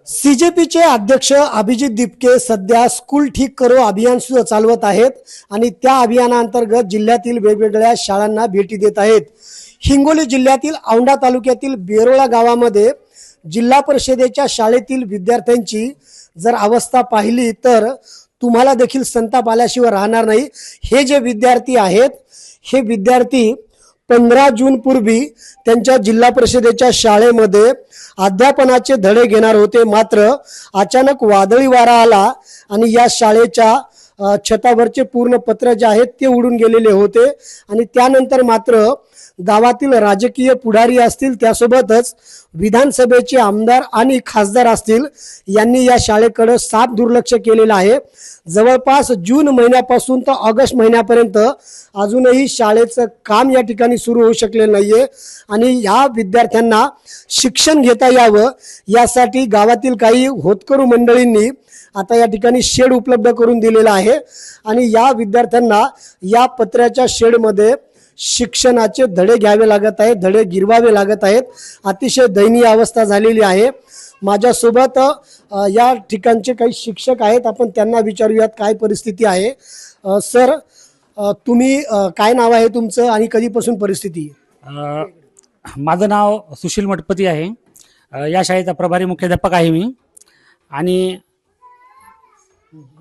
सीजेपीचे अध्यक्ष अभिजित दीपके सध्या स्कूल ठीक करो अभियान सुद्धा चालवत आहेत आणि त्या अभियानांतर्गत जिल्ह्यातील वेगवेगळ्या शाळांना भेटी देत आहेत। हिंगोली जिल्ह्यातील औंढा तालुक्यातील बेरोळा गावामध्ये जिल्हा परिषदेच्या शाळेतील विद्यार्थ्यांची जर अवस्था पाहिली तर तुम्हाला देखील संताप आल्याशिवाय राहणार नाही। हे जे विद्यार्थी आहेत हे विद्यार्थी 15 जून पूर्वी त्यांच्या जिल्हा परिषदेच्या शाळेमध्ये अध्यापनाचे धडे घेणार होते, मात्र अचानक वादळी वारा आला आणि या शाळेच्या छतावरचे पूर्ण पत्र जे आहेत ते उडून गेलेले होते आणि त्यानंतर मात्र गावातील राजकीय पुढारी असतील त्यासोबतच विधानसभेचे आमदार आणि खासदार असतील यांनी या शाळेकडे साफ दुर्लक्ष केलेलं आहे। जवळपास जून महिन्यापासून तर ऑगस्ट महिन्यापर्यंत अजूनही शाळेचं काम या ठिकाणी सुरू होऊ शकलेलं नाहीये आणि या विद्यार्थ्यांना शिक्षण घेता यावं यासाठी गावातील काही होतकरू मंडळींनी आता या ठिकाणी शेड उपलब्ध करून दिलेला आहे आणि या विद्यार्थ्यांना या पत्र्याच्या शेडमध्ये शिक्षणाचे धडे घ्यावे लागत आहेत, धडे गिरवावे लागत आहेत। अतिशय दयनीय अवस्था झालेली आहे। माझ्यासोबत या ठिकाणचे काही शिक्षक आहेत, आपण त्यांना विचारूयात काय परिस्थिती आहे। सर, तुम्ही काय नाव आहे तुमचं आणि कधीपासून परिस्थिती? माझं नाव सुशील मठपती आहे। या शाळेचा प्रभारी मुख्याध्यापक आहे मी। आणि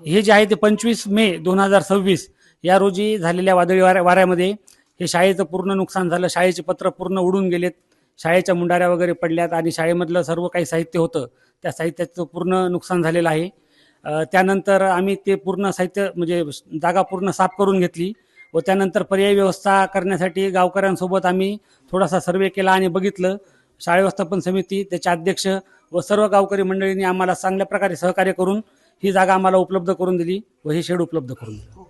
हे जे आहे ते 25 मे 2026 या रोजी झालेल्या वादळी वाऱ्यामध्ये हे शाळेचं पूर्ण नुकसान झालं। शाळेचे पत्र पूर्ण उडून गेलेत, शाळेच्या मुंडाऱ्या वगैरे पडल्यात आणि शाळेमधलं सर्व काही साहित्य होतं त्या साहित्याचं पूर्ण नुकसान झालेलं आहे। त्यानंतर आम्ही ते पूर्ण साहित्य म्हणजे जागा पूर्ण साफ करून घेतली व त्यानंतर पर्यायी व्यवस्था करण्यासाठी गावकऱ्यांसोबत आम्ही थोडासा सर्वे केला आणि बघितलं। शाळा व्यवस्थापन समिती, त्याचे अध्यक्ष व सर्व गावकरी मंडळींनी आम्हाला चांगल्या प्रकारे सहकार्य करून ही जागा आम्हाला उपलब्ध करून दिली व हे शेड उपलब्ध करून दिलं।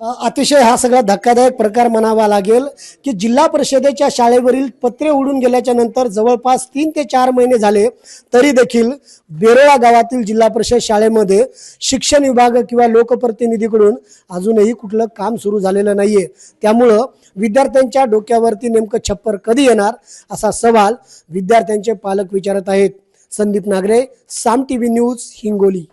अतिशय हा सगळा धक्कादायक प्रकार म्हणावा लागेल की जिल्हा परिषदेच्या शाळेवरील पत्रे उडून गेल्याच्या नंतर जवळपास 3 ते 4 महिने झाले तरी देखील बेरोळा गावातील जिल्हा परिषद शाळेमध्ये शिक्षण विभाग किंवा लोकप्रतिनिधीकडून अजूनही कुठलं काम सुरू झालेलं नाहीये। त्यामुळं विद्यार्थ्यांच्या डोक्यावरती नेमकं छप्पर कधी येणार असा सवाल विद्यार्थ्यांचे पालक विचारत आहेत। संदीप नागरे, साम टीव्ही न्यूज, हिंगोली।